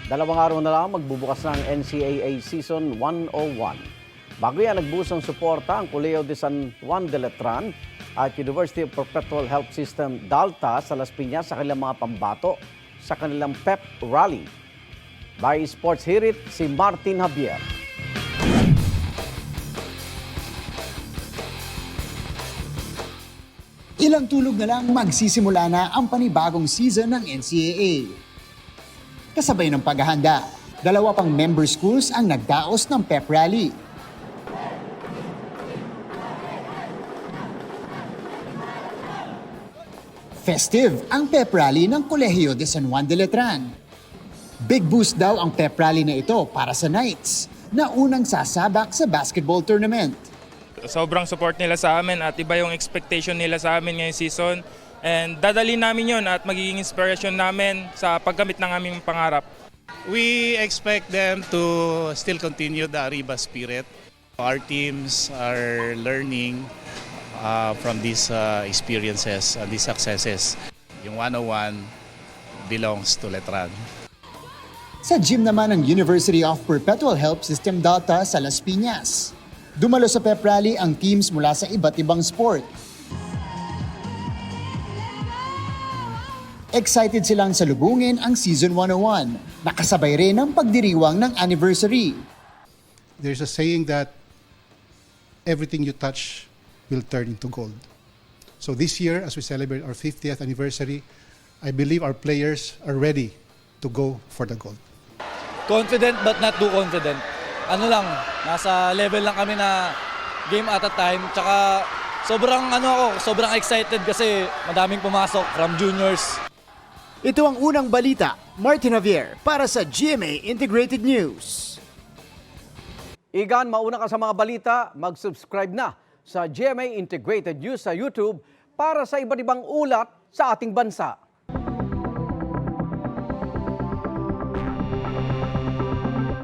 Dalawang araw na lang magbubukas ng NCAA Season 101. Bago yan, nagbuhos ng suporta ang Colegio de San Juan de Letran at University of Perpetual Health System DALTA sa Las Piñas sa kanilang mga pambato sa kanilang pep rally. By Sports Hirit, si Martin Javier. Ilang tulog na lang magsisimula na ang panibagong season ng NCAA. Kasabay ng paghahanda, dalawa pang member schools ang nagdaos ng pep rally. Festive ang pep rally ng Colegio de San Juan de Letran. Big boost daw ang pep rally na ito para sa Knights na unang sasabak sa basketball tournament. Sobrang support nila sa amin at iba yung expectation nila sa amin ngayong season. And dadali namin yun at magiging inspiration namin sa paggamit ng aming pangarap. We expect them to still continue the Arriba spirit. Our teams are learning from these experiences, these successes. Yung 101 belongs to Letran. Sa gym naman ng University of Perpetual Health System DALTA sa Las Piñas. Dumalo sa pep rally ang teams mula sa iba't ibang sport. Excited silang salubungin ang Season 101, nakasabay rin ang pagdiriwang ng anniversary. There's a saying that everything you touch will turn into gold. So this year, as we celebrate our 50th anniversary, I believe our players are ready to go for the gold. Confident but not too confident. Ano lang, nasa level lang kami na game at a time. Tsaka sobrang excited kasi madaming pumasok from juniors. Ito ang unang balita, Martin Javier para sa GMA Integrated News. Igan, mauna ka sa mga balita, mag-subscribe na sa GMA Integrated News sa YouTube para sa iba't ibang ulat sa ating bansa.